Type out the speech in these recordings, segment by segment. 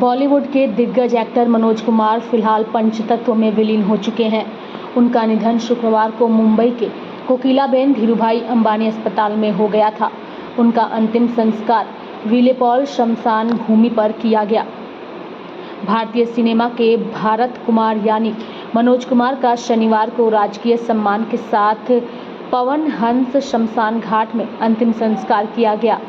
बॉलीवुड के दिग्गज एक्टर मनोज कुमार फिलहाल पंचतत्व में विलीन हो चुके हैं। उनका निधन शुक्रवार को मुंबई के कोकिलाबेन धीरूभाई अंबानी अस्पताल में हो गया था। उनका अंतिम संस्कार विलेपार्ले शमशान भूमि पर किया गया। भारतीय सिनेमा के भारत कुमार यानी मनोज कुमार का शनिवार को राजकीय सम्मान के साथ पवन हंस शमशान घाट में अंतिम संस्कार किया गया।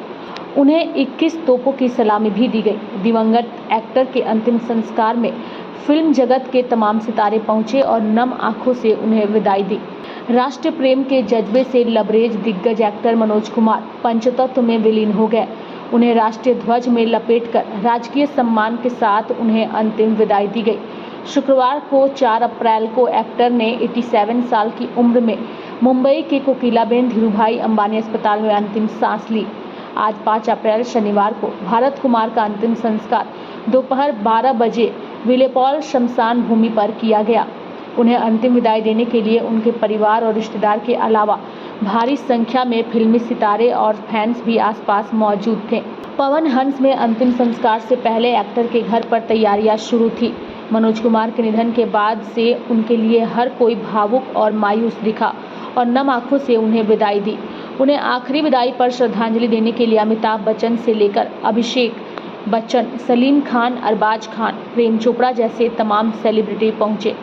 उन्हें 21 तोपों की सलामी भी दी गई। दिवंगत एक्टर के अंतिम संस्कार में फिल्म जगत के तमाम सितारे पहुंचे और नम आंखों से उन्हें विदाई दी। राष्ट्र प्रेम के जज्बे से लबरेज दिग्गज एक्टर मनोज कुमार पंचतत्व में विलीन हो गए। उन्हें राष्ट्रीय ध्वज में लपेटकर राजकीय सम्मान के साथ उन्हें अंतिम विदाई दी गई। शुक्रवार को 4 अप्रैल को एक्टर ने 87 साल की उम्र में मुंबई के कोकिलाबेन धीरूभाई अंबानी अस्पताल में अंतिम सांस ली। आज 5 अप्रैल शनिवार को भारत कुमार का अंतिम संस्कार दोपहर 12 बजे विलेपार्ले शमशान भूमि पर किया गया। उन्हें अंतिम विदाई देने के लिए उनके परिवार और रिश्तेदार के अलावा भारी संख्या में फिल्मी सितारे और फैंस भी आसपास मौजूद थे। पवन हंस में अंतिम संस्कार से पहले एक्टर के घर पर तैयारियां शुरू थी। मनोज कुमार के निधन के बाद से उनके लिए हर कोई भावुक और मायूस दिखा और नम आंखों से उन्हें विदाई दी। उन्हें आखिरी विदाई पर श्रद्धांजलि देने के लिए अमिताभ बच्चन से लेकर अभिषेक बच्चन, सलीम खान, अरबाज खान, प्रेम चोपड़ा जैसे तमाम सेलिब्रिटी पहुंचे।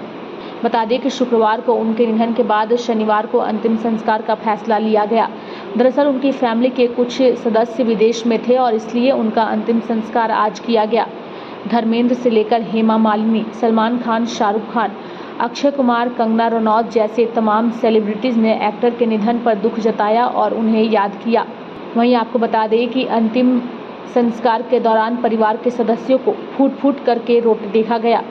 बता दें कि शुक्रवार को उनके निधन के बाद शनिवार को अंतिम संस्कार का फैसला लिया गया। दरअसल उनकी फैमिली के कुछ सदस्य विदेश में थे और इसलिए उनका अंतिम संस्कार आज किया गया। धर्मेंद्र से लेकर हेमा मालिनी, सलमान खान, शाहरुख खान, अक्षय कुमार, कंगना रनौत जैसे तमाम सेलिब्रिटीज ने एक्टर के निधन पर दुख जताया और उन्हें याद किया। वहीं आपको बता दें कि अंतिम संस्कार के दौरान परिवार के सदस्यों को फूट-फूट करके रोते देखा गया।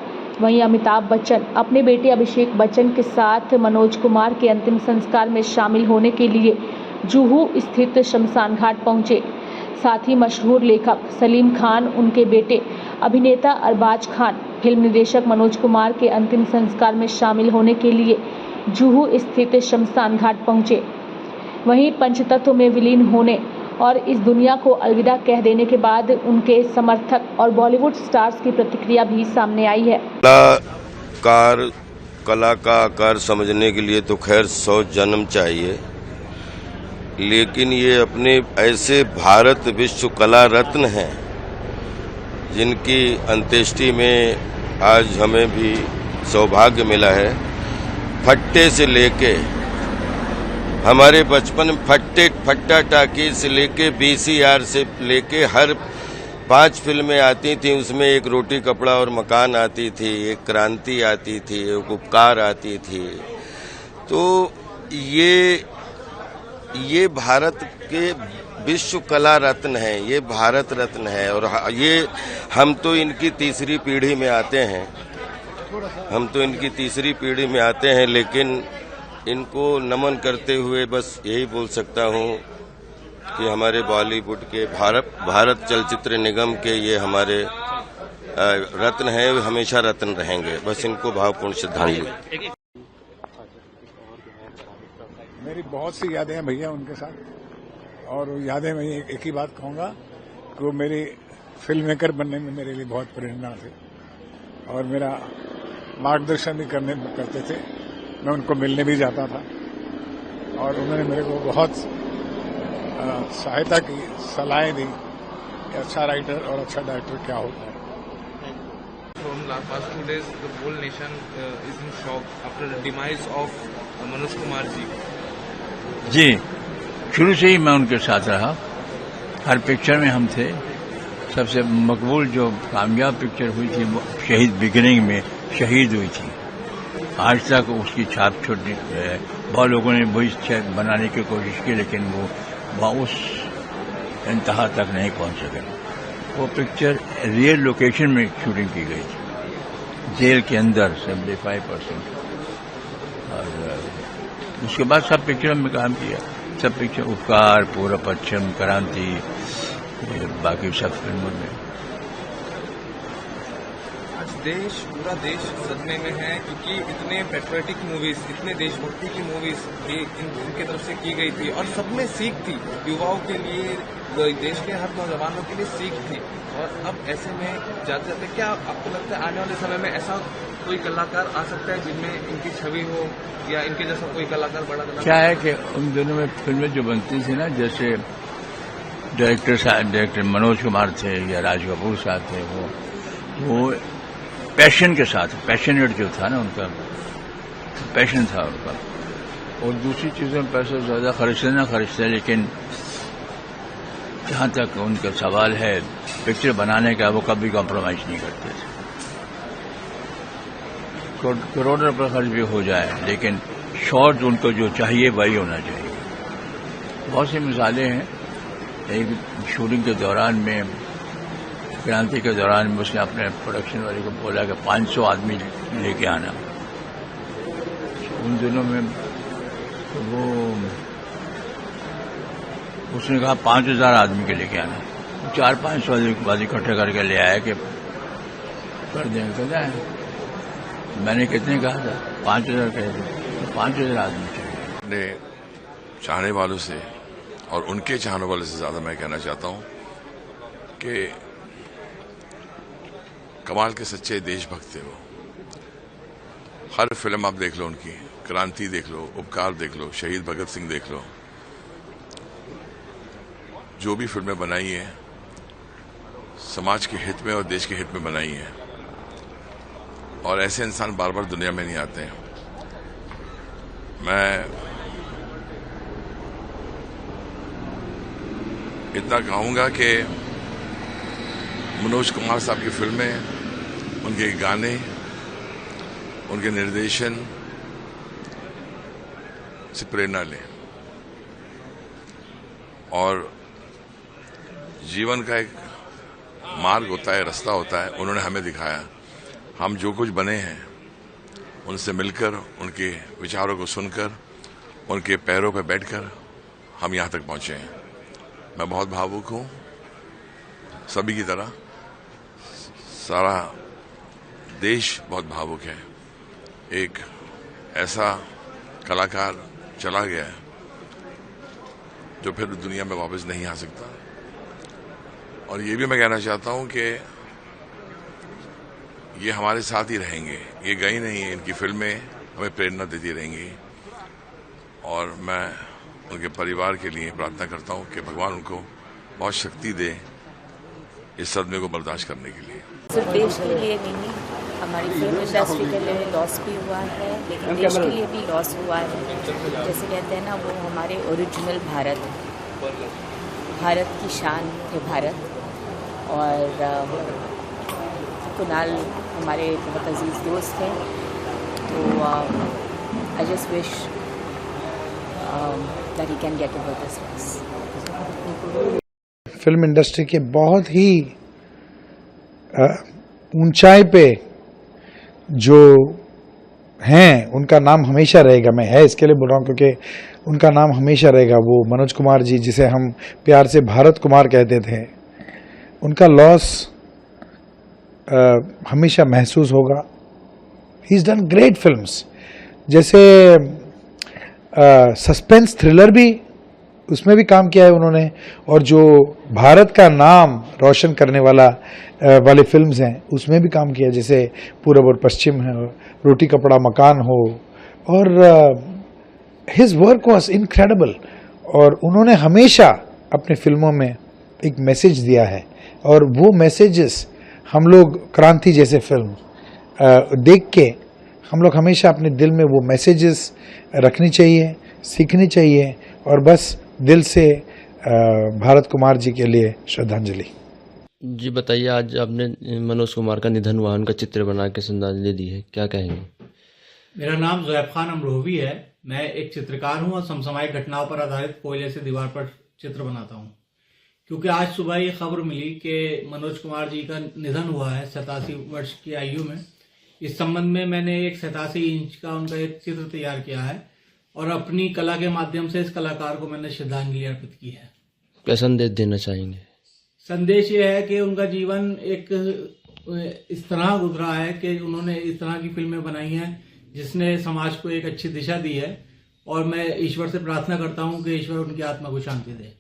वहीं अमिताभ बच्चन अपने बेटे अभिषेक बच्चन के साथ मनोज कुमार के अंतिम संस्कार में शामिल होने के लिए जुहू स्थित शमशान घाट पहुंचे। साथ ही मशहूर लेखक सलीम खान, उनके बेटे अभिनेता अरबाज खान, फिल्म निर्देशक मनोज कुमार के अंतिम संस्कार में शामिल होने के लिए जुहू स्थित शमशान घाट पहुंचे। वहीं पंचतत्व में विलीन होने और इस दुनिया को अलविदा कह देने के बाद उनके समर्थक और बॉलीवुड स्टार्स की प्रतिक्रिया भी सामने आई है। कला का आकार समझने के लिए तो खैर 100 जन्म चाहिए, लेकिन ये अपने ऐसे भारत विश्व कला रत्न हैं जिनकी अंत्येष्टि में आज हमें भी सौभाग्य मिला है। फट्टे से लेके हमारे बचपन में फट्टा टाकी से लेके VCR से लेके हर 5 फिल्में आती थी। उसमें एक रोटी कपड़ा और मकान आती थी, एक क्रांति आती थी, एक उपकार आती थी। तो ये भारत के विश्व कला रत्न है, ये भारत रत्न है। और ये हम तो इनकी तीसरी पीढ़ी में आते हैं, लेकिन इनको नमन करते हुए बस यही बोल सकता हूँ कि हमारे बॉलीवुड के भारत चलचित्र निगम के ये हमारे रत्न हैं, हमेशा रत्न रहेंगे। बस इनको भावपूर्ण श्रद्धांजलि। मेरी बहुत सी यादें हैं भैया उनके साथ, और यादें मैं एक ही बात कहूँगा कि वो मेरी फिल्म मेकर बनने में मेरे लिए बहुत प्रेरणा थे और मेरा मार्गदर्शन भी करते थे। मैं उनको मिलने भी जाता था और उन्होंने मेरे को बहुत सहायता की, सलाहें दी कि अच्छा राइटर और अच्छा डायरेक्टर क्या होता है। From last 2 days, the whole nation is in shock after the demise of Manoj Kumar ji. शुरू से ही मैं उनके साथ रहा, हर पिक्चर में हम थे। सबसे मकबूल जो कामयाब पिक्चर हुई थी वो शहीद बिगिनिंग में शहीद हुई थी। आज तक उसकी छाप छोटी है। बहुत लोगों ने वही बनाने की कोशिश की, लेकिन वो उस इंतहा तक नहीं पहुंच सके। वो पिक्चर रियल लोकेशन में शूटिंग की गई थी, जेल के अंदर 75%। और उसके बाद सब पिक्चरों में काम किया, सब पिक्चर उपकार, पूरा पश्चिम, क्रांति, बाकी सब फिल्मों में। आज पूरा देश सदमे में है, क्योंकि इतने पेट्रियोटिक मूवीज, इतने देशभक्ति की मूवीज इनके तरफ से की गई थी और सब में सीख थी, युवाओं के लिए, देश के हर नौजवानों के लिए सीख थी। और अब ऐसे में जाते जाते क्या आपको लगता है आने वाले समय में ऐसा कोई कलाकार आ सकता है जिनमें इनकी छवि हो, या इनके जैसा कोई कलाकार, बड़ा कलाकार? क्या है कि उन दिनों में फिल्में जो बनती थी ना, जैसे डायरेक्टर मनोज कुमार थे या राज कपूर साहब थे, वो पैशन के साथ, पैशनेट जो था ना, उनका पैशन था उनका। और दूसरी चीज़ों में पैसा ज़्यादा खर्चते, लेकिन जहाँ तक उनका सवाल है पिक्चर बनाने का, वो कभी कॉम्प्रोमाइज़ नहीं करते थे। करोड़ों रुपये खर्च भी हो जाए, लेकिन शॉर्ट उनको जो चाहिए वही होना चाहिए। बहुत सी मिसालें हैं। एक शूटिंग के दौरान में, क्रांति के दौरान में, उसने अपने प्रोडक्शन वाले को बोला कि 500 आदमी लेके आना। उन दिनों में वो उसने कहा 5000 आदमी के लेके आना। 400-500 आदमी इकट्ठे करके ले आया कि कर देंगे, कर जाए। मैंने कितने कहा था? 5000 कहे थे। 5000 आदमी चाहिए। अपने चाहने वालों से और उनके चाहने वालों से ज्यादा मैं कहना चाहता हूं कि कमाल के सच्चे देशभक्त थे वो। हर फिल्म आप देख लो उनकी, क्रांति देख लो, उपकार देख लो, शहीद भगत सिंह देख लो, जो भी फिल्में बनाई हैं समाज के हित में और देश के हित में बनाई हैं। और ऐसे इंसान बार बार दुनिया में नहीं आते हैं। मैं इतना कहूंगा कि मनोज कुमार साहब की फिल्में, उनके गाने, उनके निर्देशन से प्रेरणा लें और जीवन का एक मार्ग होता है, रास्ता होता है, उन्होंने हमें दिखाया। हम जो कुछ बने हैं उनसे मिलकर, उनके विचारों को सुनकर, उनके पैरों पर बैठकर हम यहाँ तक पहुंचे हैं। मैं बहुत भावुक हूं, सभी की तरह सारा देश बहुत भावुक है। एक ऐसा कलाकार चला गया है जो फिर दुनिया में वापस नहीं आ सकता। और ये भी मैं कहना चाहता हूं कि ये हमारे साथ ही रहेंगे, ये गई नहीं है। इनकी फिल्में हमें प्रेरणा देती रहेंगी और मैं उनके परिवार के लिए प्रार्थना करता हूं कि भगवान उनको बहुत शक्ति दे इस सदमे को बर्दाश्त करने के लिए। सिर्फ देश के लिए नहीं, हमारी फिल्म इंडस्ट्री के लिए लॉस भी हुआ है, लेकिन देश के लिए भी लॉस हुआ है। जैसे कहते हैं ना, वो हमारे ओरिजिनल भारत की शान है भारत। और कुणाल हमारे बहुत अजीज दोस्त हैं, तो I just wish that he can get over this loss. Film industry के बहुत ही ऊंचाई पे जो हैं, उनका नाम हमेशा रहेगा। मैं है इसके लिए बोल रहा हूँ क्योंकि उनका नाम हमेशा रहेगा। वो मनोज कुमार जी, जिसे हम प्यार से भारत कुमार कहते थे, उनका लॉस हमेशा महसूस होगा। He is done great films, जैसे सस्पेंस थ्रिलर भी, उसमें भी काम किया है उन्होंने। और जो भारत का नाम रोशन करने वाले फिल्म्स हैं, उसमें भी काम किया, जैसे पूरब और पश्चिम है, रोटी कपड़ा मकान हो। और हिज वर्क वाज इनक्रेडिबल। और उन्होंने हमेशा अपने फिल्मों में एक मैसेज दिया है, और वो मैसेजेस हम लोग क्रांति जैसे फिल्म देख के हम लोग हमेशा अपने दिल में वो मैसेजेस रखनी चाहिए, सीखनी चाहिए। और बस दिल से भारत कुमार जी के लिए श्रद्धांजलि। जी बताइए, आज आपने मनोज कुमार का निधन हुआ, उनका चित्र बना के श्रद्धांजलि दी है, क्या कहेंगे? मेरा नाम ज़ुएब खान अमरोही है। मैं एक चित्रकार हूँ और समसामयिक घटनाओं पर आधारित कोयले से दीवार पर चित्र बनाता हूँ। क्योंकि आज सुबह ये खबर मिली कि मनोज कुमार जी का निधन हुआ है 87 वर्ष की आयु में। इस संबंध में मैंने एक 87 इंच का उनका एक चित्र तैयार किया है और अपनी कला के माध्यम से इस कलाकार को मैंने श्रद्धांजलि अर्पित की है। क्या संदेश देना चाहेंगे? संदेश ये है कि उनका जीवन एक इस तरह गुजरा है कि उन्होंने इस तरह की फिल्में बनाई हैं जिसने समाज को एक अच्छी दिशा दी है, और मैं ईश्वर से प्रार्थना करता हूं कि ईश्वर उनकी आत्मा को शांति दे।